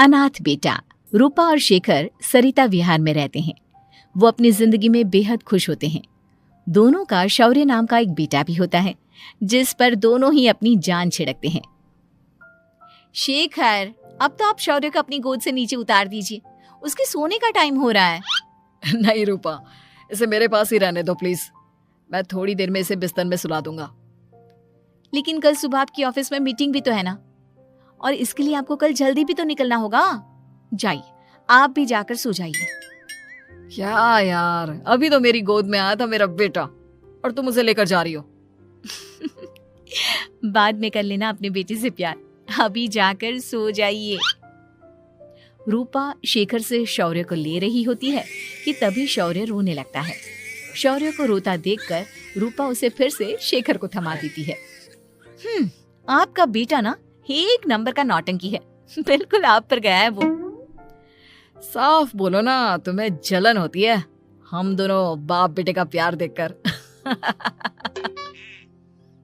अनाथ बेटा। रूपा और शेखर सरिता विहार में रहते हैं। वो अपनी जिंदगी में बेहद खुश होते हैं। दोनों का शौर्य नाम का एक बेटा भी होता है, जिस पर दोनों ही अपनी जान छिड़कते हैं। शेखर, अब तो आप शौर्य को अपनी गोद से नीचे उतार दीजिए, उसके सोने का टाइम हो रहा है। नहीं रूपा, इसे मेरे पास ही रहने दो प्लीज। मैं थोड़ी देर में इसे बिस्तर में सुला दूंगा। लेकिन कल सुबह आपकी ऑफिस में मीटिंग भी तो है ना, और इसके लिए आपको कल जल्दी भी तो निकलना होगा। जाइए, आप भी जाकर सो जाइए। क्या यार, अभी तो मेरी गोद में आया था मेरा बेटा और तुम उसे लेकर जा रही हो। बाद में कर लेना अपने बेटे से प्यार, अभी जाकर सो जाइए। रूपा शेखर से शौर्य को ले रही होती है कि तभी शौर्य रोने लगता है। शौर्य को रोता देखकर रूपा उसे फिर से शेखर को थमा देती है। आपका बेटा ना एक नंबर का नौटंकी है, बिल्कुल आप पर गया है वो। साफ बोलो ना, तुम्हें जलन होती है हम दोनों बाप बेटे का प्यार देखकर।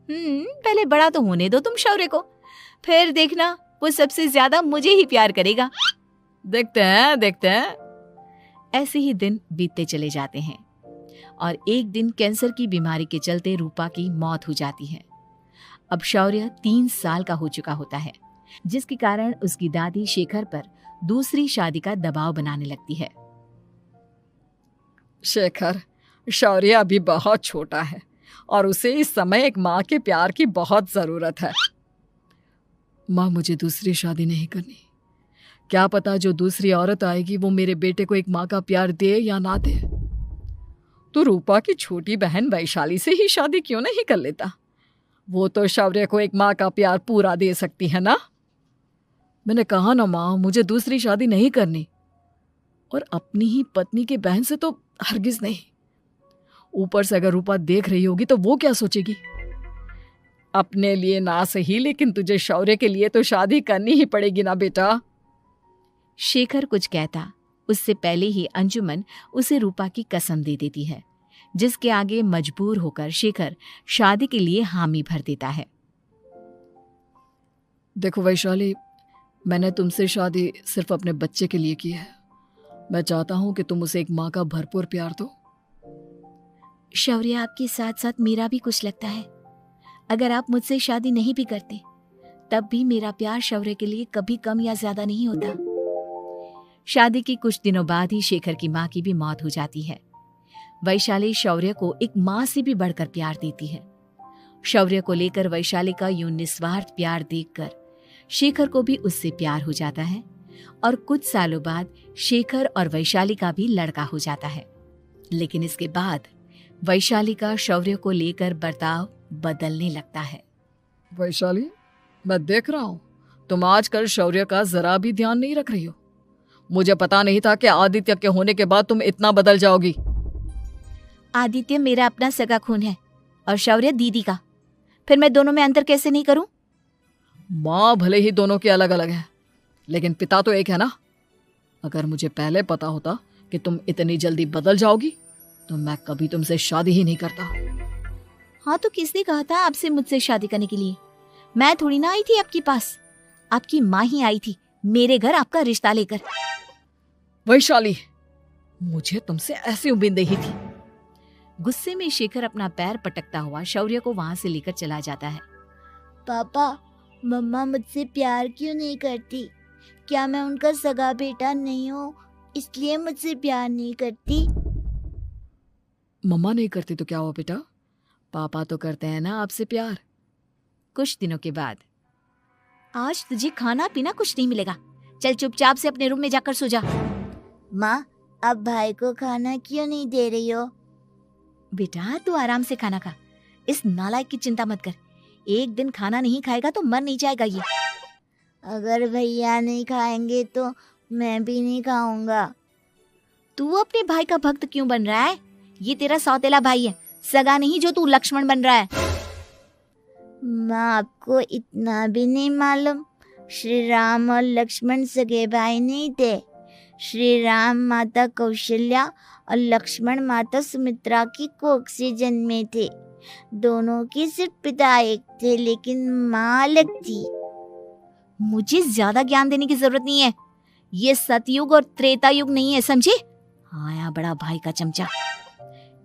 पहले बड़ा तो होने दो तुम शौर्य को, फिर देखना वो सबसे ज्यादा मुझे ही प्यार करेगा। देखते हैं। ऐसे ही दिन बीतते चले जाते हैं और एक दिन कैंसर की बीमारी के चलते रूपा की मौत हो जाती है। अब शौर्य 3 साल का हो चुका होता है, जिसके कारण उसकी दादी शेखर पर दूसरी शादी का दबाव बनाने लगती है। शेखर, शौर्य अभी बहुत छोटा है और उसे इस समय एक माँ के प्यार की बहुत जरूरत है। माँ, मुझे दूसरी शादी नहीं करनी। क्या पता जो दूसरी औरत आएगी वो मेरे बेटे को एक माँ का प्यार दे या ना दे। तो रूपा की छोटी बहन वैशाली से ही शादी क्यों नहीं कर लेता? वो तो शौर्य को एक माँ का प्यार पूरा दे सकती है ना। मैंने कहा ना माँ, मुझे दूसरी शादी नहीं करनी, और अपनी ही पत्नी के बहन से तो हरगिज नहीं। ऊपर से अगर रूपा देख रही होगी तो वो क्या सोचेगी? अपने लिए ना सही, लेकिन तुझे शौर्य के लिए तो शादी करनी ही पड़ेगी ना बेटा। शेखर कुछ कहता उससे पहले ही अंजुमन उसे रूपा की कसम दे देती है, जिसके आगे मजबूर होकर शेखर शादी के लिए हामी भर देता है। देखो वैशाली, मैंने तुमसे शादी सिर्फ अपने बच्चे के लिए की है। मैं चाहता हूं कि तुम उसे एक माँ का भरपूर प्यार दो। शौर्य, आपके साथ साथ मेरा भी कुछ लगता है। अगर आप मुझसे शादी नहीं भी करते तब भी मेरा प्यार शौर्य के लिए कभी कम या ज्यादा नहीं होता। शादी के कुछ दिनों बाद ही शेखर की माँ की भी मौत हो जाती है। वैशाली शौर्य को एक माँ से भी बढ़कर प्यार देती है। शौर्य को लेकर वैशाली का यूं निस्वार्थ प्यार देखकर शेखर को भी उससे प्यार हो जाता है और कुछ सालों बाद शेखर और वैशाली का भी लड़का हो जाता है। लेकिन इसके बाद वैशाली का शौर्य को लेकर बर्ताव बदलने लगता है। वैशाली, मैं देख रहा हूँ तुम आजकल शौर्य का जरा भी ध्यान नहीं रख रही हो। मुझे पता नहीं था कि आदित्य के होने के बाद तुम इतना बदल जाओगी। आदित्य मेरा अपना सगा खून है और शौर्य दीदी का, फिर मैं दोनों में अंतर कैसे नहीं करूं? माँ भले ही दोनों की अलग अलग है, लेकिन पिता तो एक है ना। अगर मुझे पहले पता होता कि तुम इतनी जल्दी बदल जाओगी तो मैं कभी तुमसे शादी ही नहीं करता। हाँ, तो किसने कहा था आपसे मुझसे शादी करने के लिए? मैं थोड़ी ना आई थी आपके पास, आपकी माँ ही आई थी मेरे घर आपका रिश्ता लेकर। वैशाली, मुझे तुमसे ऐसी उम्मीद नहीं थी। गुस्से में शेखर अपना पैर पटकता हुआ शौर्य को वहां से लेकर चला जाता है। पापा, मम्मा मुझसे प्यार क्यों नहीं करती? क्या मैं उनका सगा बेटा नहीं हूँ इसलिए मुझसे प्यार नहीं करती? मम्मा नहीं करती तो क्या हुआ बेटा, पापा तो करते हैं ना आपसे प्यार। कुछ दिनों के बाद, आज तुझे खाना पीना कुछ नहीं मिलेगा, चल चुपचाप से अपने रूम में जाकर सो जा। माँ, अब भाई को खाना क्यों नहीं दे रही हो? बेटा तू आराम से खाना खा, इस नालायक की चिंता मत कर। एक दिन खाना नहीं खाएगा तो मर नहीं जाएगा ये। अगर भैया नहीं खाएंगे तो मैं भी नहीं खाऊंगा। तू अपने भाई का भक्त क्यों बन रहा है? ये तेरा सौतेला भाई है, सगा नहीं जो तू लक्ष्मण बन रहा है। माँ, आपको इतना भी नहीं मालूम? श्री राम और लक्ष्मण सगे भाई नहीं थे। श्री राम माता कौशल्या और लक्ष्मण माता सुमित्रा की कोख से जन्मे थे। दोनों के सिर्फ पिता एक थे लेकिन माँ अलग थी। मुझे ज्यादा ज्ञान देने की जरूरत नहीं है, ये सतयुग और त्रेता युग नहीं है, समझे? आया बड़ा भाई का चमचा।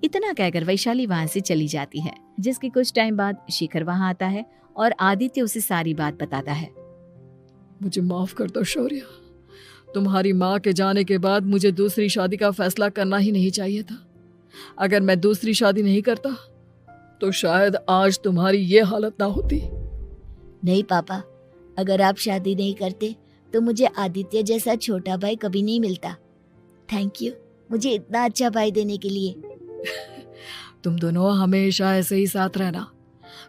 इतना कहकर वैशाली वहां से चली जाती है। जिसके कुछ टाइम बाद शिखर वहां आता है और आदित्य उसे सारी बात बताता है। मुझे माफ कर दो शौर्य, तुम्हारी माँ के जाने के बाद मुझे दूसरी शादी का फैसला करना ही नहीं चाहिए था। अगर मैं दूसरी शादी नहीं करता तो शायद आज तुम्हारी ये हालत ना होती। नहीं पापा, अगर आप शादी नहीं करते तो मुझे आदित्य जैसा छोटा भाई कभी नहीं मिलता। थैंक यू मुझे इतना अच्छा भाई देने के लिए। तुम दोनों हमेशा ऐसे ही साथ रहना,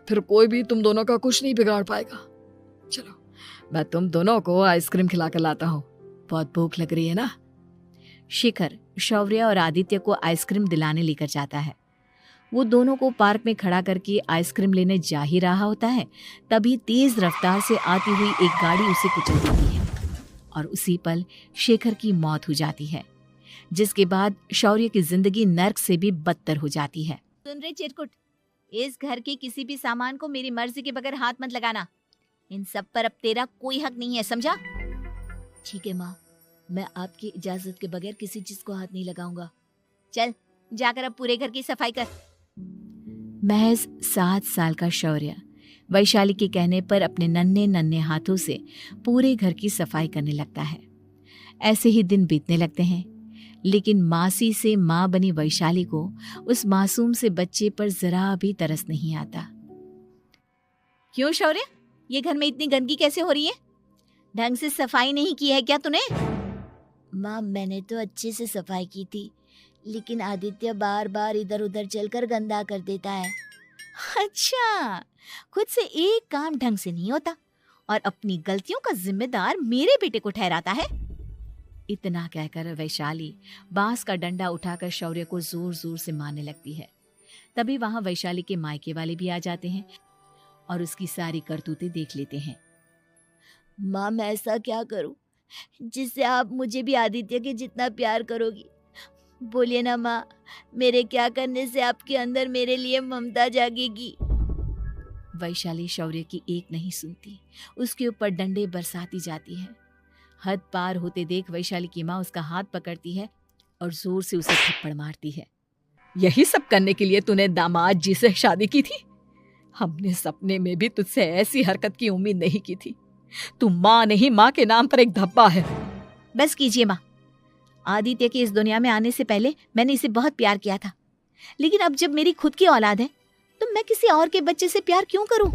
फिर कोई भी तुम दोनों का कुछ नहीं बिगाड़ पाएगा। चलो मैं तुम दोनों को आइसक्रीम खिला कर लाता हूँ, बहुत भूख लग रही है ना। शिखर शौर्य और आदित्य को आइसक्रीम दिलाने लेकर जाता है। वो दोनों को पार्क में खड़ा करके आइसक्रीम लेने जा ही रहा होता है, तभी तेज रफ्तार से आती हुई एक गाड़ी उसे कुचल देती है और उसी पल शेखर की मौत हो जाती है, जिसके बाद शौर्य की जिंदगी नर्क से भी बदतर हो जाती है। सुन रहे चिरकुट, इस घर के किसी भी सामान को मेरी मर्जी के बगैर हाथ मत लगाना। इन सब पर अब तेरा कोई हक नहीं है, समझा? ठीक है माँ, मैं आपकी इजाजत के बगैर किसी चीज को हाथ नहीं लगाऊंगा। चल जाकर अब पूरे घर की सफाई कर। महज 7 साल का शौर्य वैशाली के कहने पर अपने नन्हे नन्हे हाथों से पूरे घर की सफाई करने लगता है। ऐसे ही दिन बीतने लगते हैं, लेकिन मासी से माँ बनी वैशाली को उस मासूम से बच्चे पर जरा भी तरस नहीं आता। क्यों शौर्य, ये घर में इतनी गंदगी कैसे हो रही है? ढंग से सफाई नहीं की है क्या तूने? माँ मैंने तो अच्छे से सफाई की थी, लेकिन आदित्य बार बार इधर उधर चलकर गंदा कर देता है। अच्छा, खुद से एक काम ढंग से नहीं होता और अपनी गलतियों का जिम्मेदार मेरे बेटे को ठहराता है। इतना कहकर वैशाली बांस का डंडा उठाकर शौर्य को जोर जोर से मारने लगती है। तभी वहां वैशाली के मायके वाले भी आ जाते हैं और उसकी सारी करतूतें देख लेते हैं। माँ मैं ऐसा क्या करूं जिससे आप मुझे भी आदित्य के जितना प्यार करोगी? बोलिए ना माँ, मेरे क्या करने से आपके अंदर मेरे लिए ममता जागेगी? वैशाली शौर्य की एक नहीं सुनती, उसके ऊपर डंडे बरसाती जाती है। हद पार होते देख वैशाली की माँ उसका हाथ पकड़ती है और जोर से उसे थप्पड़ मारती है। यही सब करने के लिए तूने दामाद जी से शादी की थी? हमने सपने में भी तुझसे ऐसी हरकत की उम्मीद नहीं की थी। तू माँ नहीं, माँ के नाम पर एक धब्बा है। बस कीजिए माँ, आदित्य के इस दुनिया में आने से पहले मैंने इसे बहुत प्यार किया था, लेकिन अब जब मेरी खुद की औलाद है तो मैं किसी और के बच्चे से प्यार क्यों करूं?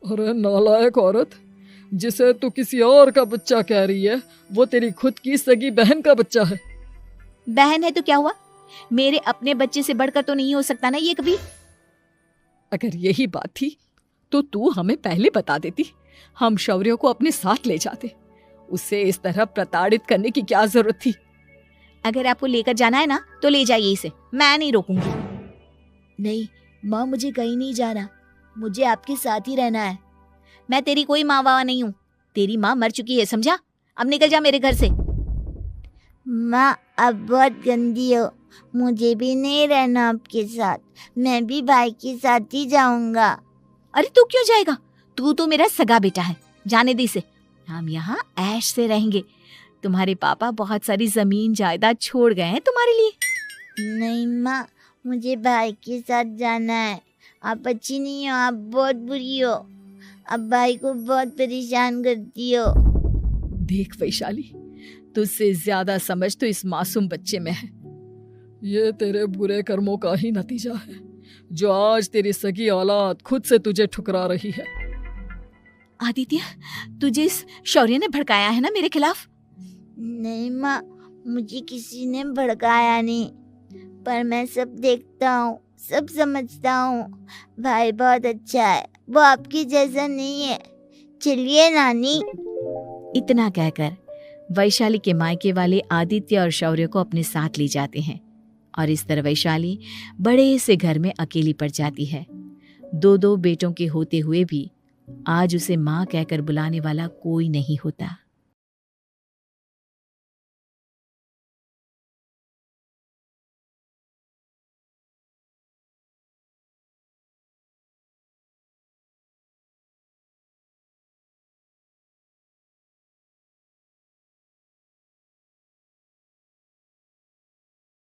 अरे नालायक औरत, जिसे तू किसी और का बच्चा कह रही है वो तेरी खुद की सगी बहन का बच्चा है। बहन है तो क्या हुआ, मेरे अपने बच्चे से बढ़कर तो नहीं हो सकता ना ये कभी। अगर यही बात थी तो तू हमें पहले बता देती, हम शौर्य को अपने साथ ले जाते। उसे इस तरह प्रताड़ित करने की क्या जरूरत थी? अगर आपको लेकर जाना है ना तो ले जाइए इसे, मैं नहीं रोकूंगी। नहीं माँ, मुझे कहीं नहीं जाना, मुझे आपके साथ ही रहना है। मैं तेरी कोई माँ बाबा नहीं हूँ, तेरी माँ मर चुकी है, समझा? अब निकल जा मेरे घर से। माँ अब बहुत गंदी हो, मुझे भी नहीं रहना आपके साथ, मैं भी भाई के साथ ही जाऊंगा। अरे तू क्यों जाएगा, तू तो मेरा सगा बेटा है, जाने दे इसे। हम यहाँ ऐश से रहेंगे, तुम्हारे पापा बहुत सारी जमीन जायदाद छोड़ गए हैं तुम्हारे लिए। नहीं माँ, मुझे भाई के साथ जाना है। आप अच्छी नहीं हो, आप बहुत बुरी हो, आप भाई को बहुत परेशान करती हो। देख वैशाली, तुझसे ज्यादा समझ तो इस मासूम बच्चे में है। ये तेरे बुरे कर्मों का ही नतीजा है जो आज तेरी सगी औलाद खुद से तुझे ठुकरा रही है। आदित्य, तुझे इस शौर्य ने भड़काया है ना मेरे खिलाफ? नहीं माँ, मुझे किसी ने भड़काया नहीं, पर मैं सब देखता हूँ, सब समझता हूँ। भाई बहुत अच्छा है, वो आपकी जैसा नहीं है। चलिए नानी। इतना कहकर वैशाली के मायके वाले आदित्य और शौर्य को अपने साथ ले जाते हैं और इस तरह वैशाली बड़े से घर में अकेली पड़ जाती है। 2 बेटों के होते हुए भी आज उसे माँ कहकर बुलाने वाला कोई नहीं होता।